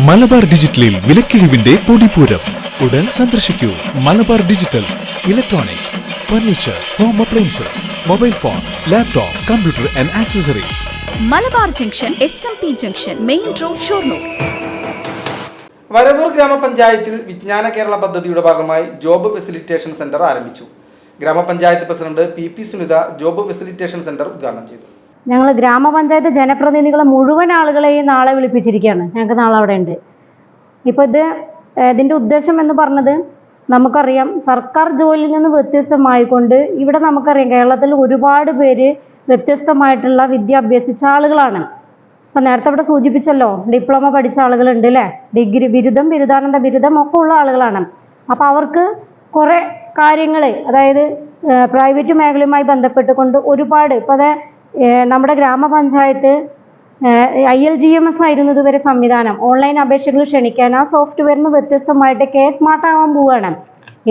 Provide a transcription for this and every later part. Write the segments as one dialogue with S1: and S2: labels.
S1: മലബാർ ഡിജിറ്റലിൽ വിലക്കിഴിവിന്റെ പൊടിപൂരം. ഉടൻ സന്ദർശിക്കൂ Malabar digital. Electronics, furniture, home appliances, mobile phone, laptop, computer and accessories.
S2: Malabar junction, SMP junction, main road, Shoranur.
S3: Varavoor ഗ്രാമപഞ്ചായത്തിൽ വിജ്ഞാന കേരള പദ്ധതിയുടെ ഭാഗമായി ജോബ് ഫെസിലിറ്റേഷൻ സെന്റർ ആരംഭിച്ചു. ഗ്രാമപഞ്ചായത്ത് president PP Sunitha Job facilitation centre ഉദ്ഘാടനം ചെയ്തു.
S4: ഞങ്ങൾ ഗ്രാമപഞ്ചായത്ത് ജനപ്രതിനിധികളെ മുഴുവൻ ആളുകളെയും നാളെ വിളിപ്പിച്ചിരിക്കുകയാണ്. ഞങ്ങൾക്ക് നാളെ അവിടെ ഉണ്ട്. ഇപ്പോൾ ഇതിൻ്റെ ഉദ്ദേശം എന്ന് പറഞ്ഞത്, നമുക്കറിയാം സർക്കാർ ജോലിയിൽ നിന്ന് വ്യത്യസ്തമായിക്കൊണ്ട് ഇവിടെ നമുക്കറിയാം കേരളത്തിൽ ഒരുപാട് പേര് വ്യത്യസ്തമായിട്ടുള്ള വിദ്യ അഭ്യസിച്ച ആളുകളാണ്. അപ്പോൾ നേരത്തെ ഇവിടെ സൂചിപ്പിച്ചല്ലോ, ഡിപ്ലോമ പഠിച്ച ആളുകളുണ്ട് അല്ലേ, ഡിഗ്രി, ബിരുദം, ബിരുദാനന്ത ബിരുദം ഒക്കെ ഉള്ള ആളുകളാണ്. അപ്പോൾ അവർക്ക് കുറേ കാര്യങ്ങൾ, അതായത് പ്രൈവറ്റ് മേഖലയുമായി ബന്ധപ്പെട്ടുകൊണ്ട് ഒരുപാട്, ഇപ്പോൾ നമ്മുടെ ഗ്രാമപഞ്ചായത്ത് ILGMS ആയിരുന്നു ഇതുവരെ സംവിധാനം. ഓൺലൈൻ അപേക്ഷകൾ ക്ഷണിക്കാൻ ആ സോഫ്റ്റ്വെയറിന് വ്യത്യസ്തമായിട്ട് സ്മാർട്ട് ആവാൻ പോവുകയാണ്.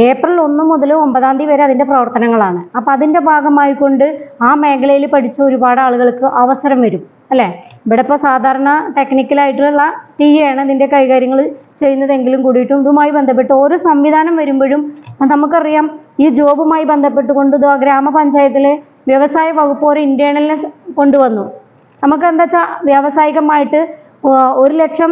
S4: ഏപ്രിൽ 1 മുതൽ 9 വരെ അതിൻ്റെ പ്രവർത്തനങ്ങളാണ്. അപ്പോൾ അതിൻ്റെ ഭാഗമായിക്കൊണ്ട് ആ മേഖലയിൽ പഠിച്ച ഒരുപാട് ആളുകൾക്ക് അവസരം വരും അല്ലേ. ഇവിടെ ഇപ്പോൾ സാധാരണ ടെക്നിക്കലായിട്ടുള്ള TA ആണ് ഇതിൻ്റെ കൈകാര്യങ്ങൾ ചെയ്യുന്നതെങ്കിലും കൂടിയിട്ടും ഇതുമായി ബന്ധപ്പെട്ട് ഓരോ സംവിധാനം വരുമ്പോഴും നമുക്കറിയാം ഈ ജോബുമായി ബന്ധപ്പെട്ടുകൊണ്ട് ഗ്രാമപഞ്ചായത്തിലെ വ്യവസായ വകുപ്പ് ഒരു ഇന്റേണലിനെ കൊണ്ടുവന്നു. നമുക്ക് എന്താ വെച്ചാൽ വ്യാവസായികമായിട്ട് 1 ലക്ഷം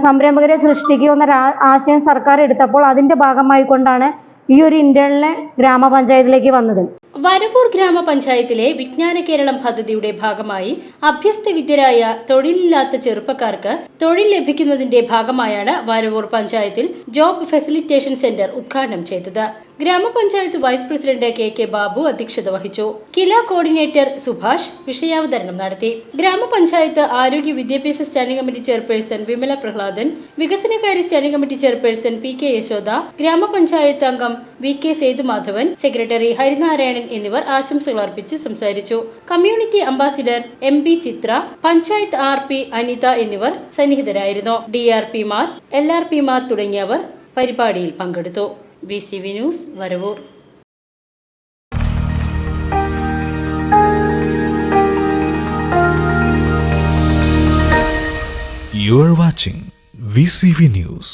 S4: സംരംഭകരെ സൃഷ്ടിക്കുക എന്നൊരു ആശയം സർക്കാർ എടുത്തപ്പോൾ അതിൻ്റെ ഭാഗമായി കൊണ്ടാണ് ഈ ഒരു ഇന്റേണലിനെ ഗ്രാമപഞ്ചായത്തിലേക്ക് വന്നത്.
S5: വരവൂർ ഗ്രാമപഞ്ചായത്തിലെ വിജ്ഞാന കേരളം പദ്ധതിയുടെ ഭാഗമായി അഭ്യസ്തവിദ്യരായ തൊഴിലില്ലാത്ത ചെറുപ്പക്കാർക്ക് തൊഴിൽ ലഭിക്കുന്നതിന്റെ ഭാഗമായാണ് വരവൂർ പഞ്ചായത്തിൽ ജോബ് ഫെസിലിറ്റേഷൻ സെന്റർ ഉദ്ഘാടനം ചെയ്തത്. ഗ്രാമപഞ്ചായത്ത് വൈസ് പ്രസിഡന്റ് KK ബാബു അധ്യക്ഷത വഹിച്ചു. കില കോർഡിനേറ്റർ സുഭാഷ് വിഷയാവതരണം നടത്തി. ഗ്രാമപഞ്ചായത്ത് ആരോഗ്യ വിദ്യാഭ്യാസ standing committee chairperson Vimala Prahladan, വികസനകാര്യ standing committee chairperson PK Yashoda, ഗ്രാമപഞ്ചായത്ത് അംഗം VK സേതുമാധവൻ, സെക്രട്ടറി ഹരിനാരായണൻ എന്നിവർ ആശംസകൾ അർപ്പിച്ച് സംസാരിച്ചു. കമ്മ്യൂണിറ്റി അംബാസിഡർ MP ചിത്ര, പഞ്ചായത്ത് RP അനിത എന്നിവർ സന്നിഹിതരായിരുന്നു. DRP മാർ, LRP മാർ തുടങ്ങിയവർ പരിപാടിയിൽ പങ്കെടുത്തു. VCV news, Varavoor.
S1: You are watching VCV News.